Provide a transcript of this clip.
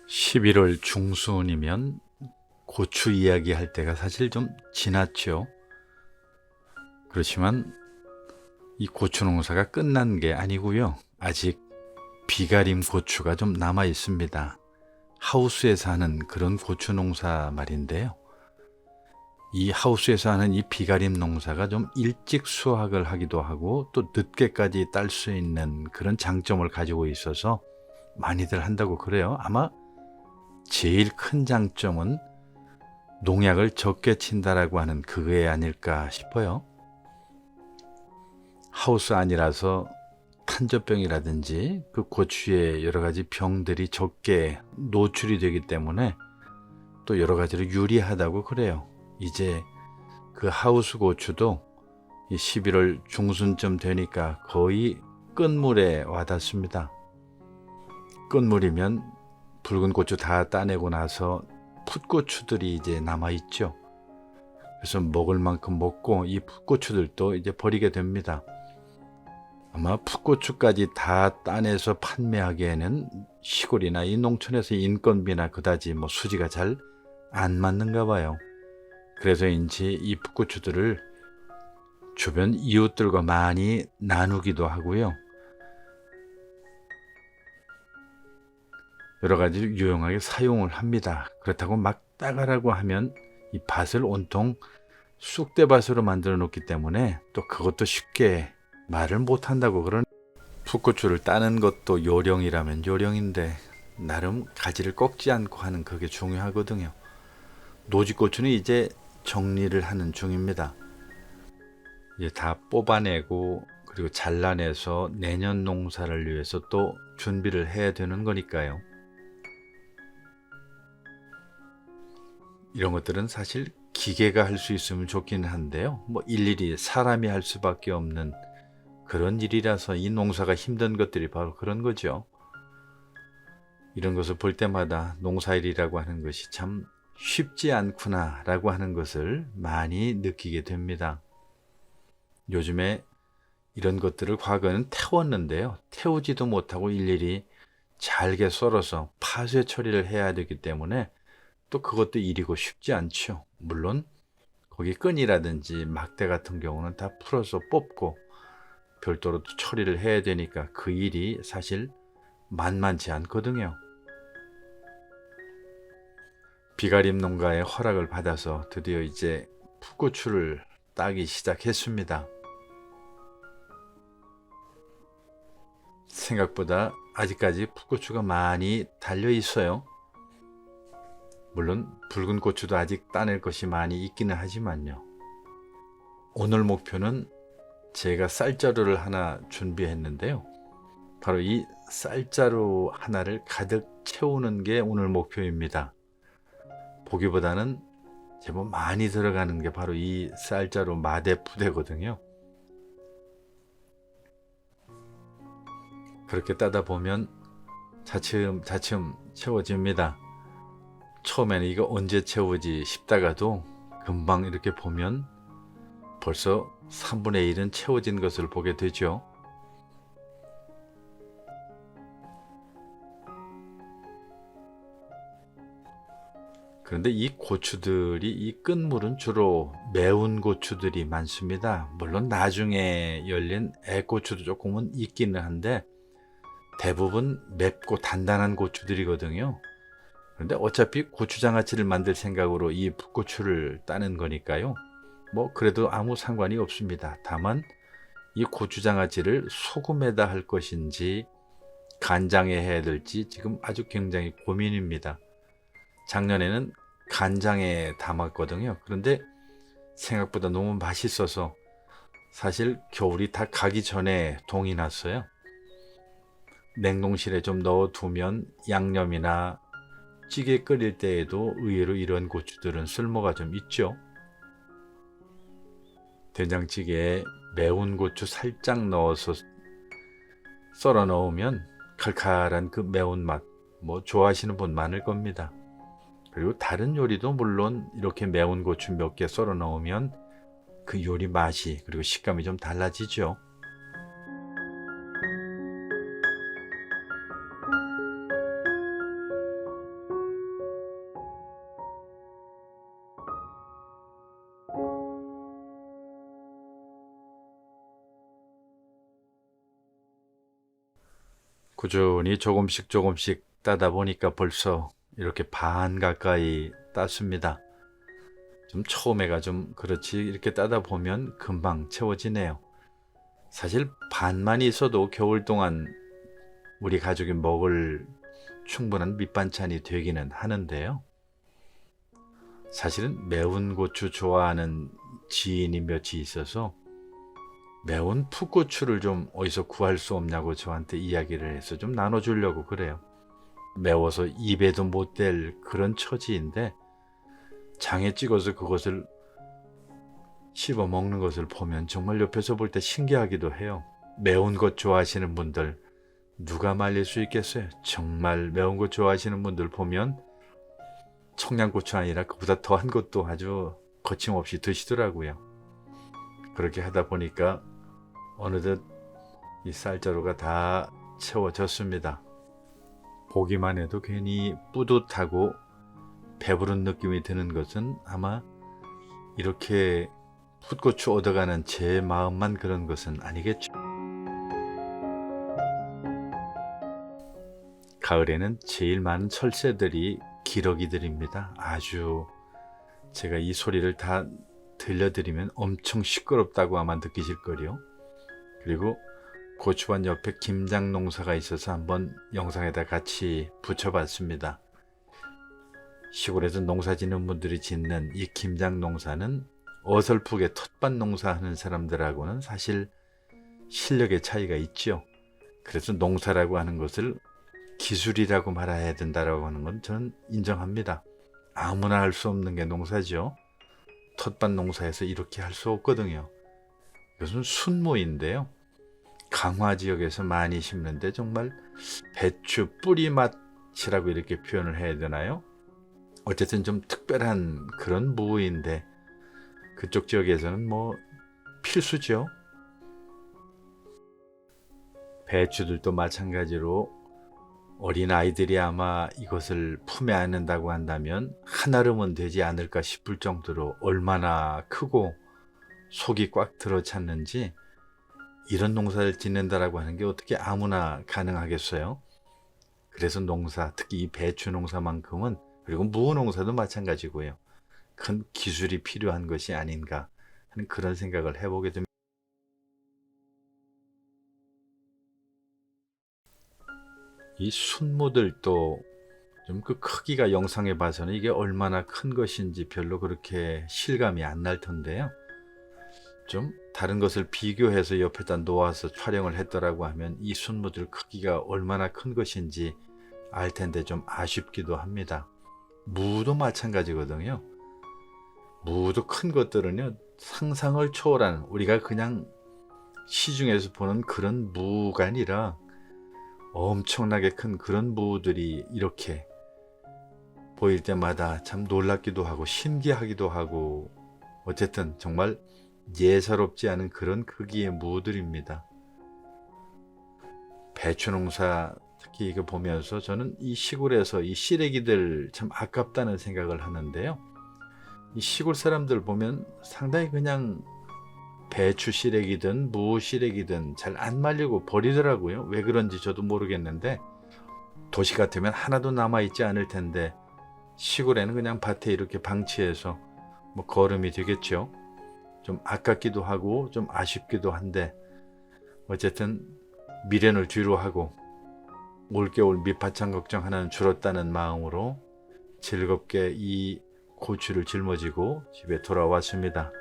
11월 중순이면 고추 이야기 할 때가 사실 좀 지났죠. 그렇지만 이 고추 농사가 끝난 게 아니고요. 아직 비가림 고추가 좀 남아 있습니다. 하우스에서 하는 그런 고추 농사 말인데요. 이 하우스에서 하는 이 비가림 농사가 좀 일찍 수확을 하기도 하고 또 늦게까지 딸 수 있는 그런 장점을 가지고 있어서 많이들 한다고 그래요. 아마 제일 큰 장점은 농약을 적게 친다라고 하는 그게 아닐까 싶어요. 하우스 안이라서 탄저병이라든지 그 고추의 여러 가지 병들이 적게 노출이 되기 때문에 또 여러 가지로 유리하다고 그래요. 이제 그 하우스 고추도 11월 중순쯤 되니까 거의 끝물에 와닿습니다. 끝물이면 붉은 고추 다 따내고 나서 풋고추들이 이제 남아있죠. 그래서 먹을 만큼 먹고 이 풋고추들도 이제 버리게 됩니다. 아마 풋고추까지 다 따내서 판매하기에는 시골이나 이 농촌에서 인건비나 그다지 수지가 잘 안 맞는가 봐요. 그래서인지 이 풋고추들을 주변 이웃들과 많이 나누기도 하고요. 여러 가지로 유용하게 사용을 합니다. 그렇다고 막 따가라고 하면 이 밭을 온통 쑥대밭으로 만들어 놓기 때문에 또 그것도 쉽게 말을 못한다고 그러는. 풋고추를 따는 것도 요령이라면 요령인데 나름 가지를 꺾지 않고 하는 그게 중요하거든요. 노지고추는 이제 정리를 하는 중입니다. 이제 다 뽑아내고 그리고 잘라내서 내년 농사를 위해서 또 준비를 해야 되는 거니까요. 이런 것들은 사실 기계가 할 수 있으면 좋기는 한데요. 일일이 사람이 할 수밖에 없는 그런 일이라서 이 농사가 힘든 것들이 바로 그런 거죠. 이런 것을 볼 때마다 농사일이라고 하는 것이 참 쉽지 않구나 라고 하는 것을 많이 느끼게 됩니다. 요즘에 이런 것들을 과거에는 태웠는데요. 태우지도 못하고 일일이 잘게 썰어서 파쇄 처리를 해야 되기 때문에 또 그것도 일이고 쉽지 않죠. 물론 거기 끈이라든지 막대 같은 경우는 다 풀어서 뽑고 별도로 또 처리를 해야 되니까 그 일이 사실 만만치 않거든요. 비가림 농가의 허락을 받아서 드디어 이제 풋고추를 따기 시작했습니다. 생각보다 아직까지 풋고추가 많이 달려 있어요. 물론 붉은 고추도 아직 따낼 것이 많이 있기는 하지만요. 오늘 목표는 제가 쌀자루를 하나 준비했는데요. 바로 이 쌀자루 하나를 가득 채우는 게 오늘 목표입니다. 보기보다는 제법 많이 들어가는 게 바로 이 쌀자루 마대푸대거든요. 그렇게 따다 보면 차츰차츰 채워집니다. 처음에는 이거 언제 채우지 싶다가도 금방 이렇게 보면 벌써 3분의 1은 채워진 것을 보게 되죠. 그런데 이 고추들이 이 끝물은 주로 매운 고추들이 많습니다. 물론 나중에 열린 애고추도 조금은 있기는 한데 대부분 맵고 단단한 고추들이거든요. 그런데 어차피 고추장아찌를 만들 생각으로 이 풋고추를 따는 거니까요. 그래도 아무 상관이 없습니다. 다만 이 고추장아찌를 소금에다 할 것인지 간장에 해야 될지 지금 아주 굉장히 고민입니다. 작년에는 간장에 담았거든요. 그런데 생각보다 너무 맛있어서 사실 겨울이 다 가기 전에 동이 났어요. 냉동실에 좀 넣어두면 양념이나 찌개 끓일 때에도 의외로 이런 고추들은 쓸모가 좀 있죠. 된장찌개에 매운 고추 살짝 넣어서 썰어 넣으면 칼칼한 그 매운맛 좋아하시는 분 많을 겁니다. 그리고 다른 요리도 물론 이렇게 매운 고추 몇 개 썰어 넣으면 그 요리 맛이 그리고 식감이 좀 달라지죠. 꾸준히 조금씩 조금씩 따다 보니까 벌써 이렇게 반 가까이 땄습니다. 좀 처음에가 좀 그렇지 이렇게 따다 보면 금방 채워지네요. 사실 반만 있어도 겨울 동안 우리 가족이 먹을 충분한 밑반찬이 되기는 하는데요. 사실은 매운 고추 좋아하는 지인이 몇이 있어서 매운 풋고추를 좀 어디서 구할 수 없냐고 저한테 이야기를 해서 좀 나눠주려고 그래요. 매워서 입에도 못 댈 그런 처지인데 장에 찍어서 그것을 씹어 먹는 것을 보면 정말 옆에서 볼 때 신기하기도 해요. 매운 것 좋아하시는 분들 누가 말릴 수 있겠어요? 정말 매운 것 좋아하시는 분들 보면 청양고추 아니라 그보다 더한 것도 아주 거침없이 드시더라고요. 그렇게 하다 보니까 어느덧 이 쌀자루가 다 채워졌습니다. 보기만 해도 괜히 뿌듯하고 배부른 느낌이 드는 것은 아마 이렇게 풋고추 얻어가는 제 마음만 그런 것은 아니겠죠. 가을에는 제일 많은 철새들이 기러기들입니다. 아주 제가 이 소리를 다 들려드리면 엄청 시끄럽다고 아마 느끼실 거요. 그리고 고추밭 옆에 김장 농사가 있어서 한번 영상에다 같이 붙여봤습니다. 시골에서 농사 짓는 분들이 짓는 이 김장 농사는 어설프게 텃밭 농사하는 사람들하고는 사실 실력의 차이가 있죠. 그래서 농사라고 하는 것을 기술이라고 말해야 된다라고 하는 건 저는 인정합니다. 아무나 할 수 없는 게 농사죠. 텃밭 농사에서 이렇게 할 수 없거든요. 이것은 순무인데요. 강화 지역에서 많이 심는데 정말 배추 뿌리 맛이라고 이렇게 표현을 해야 되나요? 어쨌든 좀 특별한 그런 무인데 그쪽 지역에서는 뭐 필수죠. 배추들도 마찬가지로 어린아이들이 아마 이것을 품에 안는다고 한다면 한아름은 되지 않을까 싶을 정도로 얼마나 크고 속이 꽉 들어찼는지 이런 농사를 짓는다라고 하는 게 어떻게 아무나 가능하겠어요? 그래서 농사, 특히 이 배추 농사만큼은 그리고 무 농사도 마찬가지고요. 큰 기술이 필요한 것이 아닌가 하는 그런 생각을 해보게 됩니다. 이 순무들도 좀 그 크기가 영상에 봐서는 이게 얼마나 큰 것인지 별로 그렇게 실감이 안 날 텐데요. 좀 다른 것을 비교해서 옆에다 놓아서 촬영을 했더라고 하면 이 순무들 크기가 얼마나 큰 것인지 알 텐데 좀 아쉽기도 합니다. 무도 마찬가지거든요. 무도 큰 것들은요 상상을 초월하는 우리가 그냥 시중에서 보는 그런 무가 아니라 엄청나게 큰 그런 무들이 이렇게 보일 때마다 참 놀랍기도 하고 신기하기도 하고 어쨌든 정말 예사롭지 않은 그런 크기의 무들입니다. 배추 농사 특히 이거 보면서 저는 이 시골에서 이 시래기들 참 아깝다는 생각을 하는데요. 이 시골 사람들 보면 상당히 그냥 배추 시래기든 무 시래기든 잘 안 말리고 버리더라고요. 왜 그런지 저도 모르겠는데 도시 같으면 하나도 남아있지 않을 텐데 시골에는 그냥 밭에 이렇게 방치해서 뭐 거름이 되겠죠. 좀 아깝기도 하고 좀 아쉽기도 한데 어쨌든 미련을 뒤로 하고 올겨울 밑바탕 걱정 하나는 줄었다는 마음으로 즐겁게 이 고추를 짊어지고 집에 돌아왔습니다.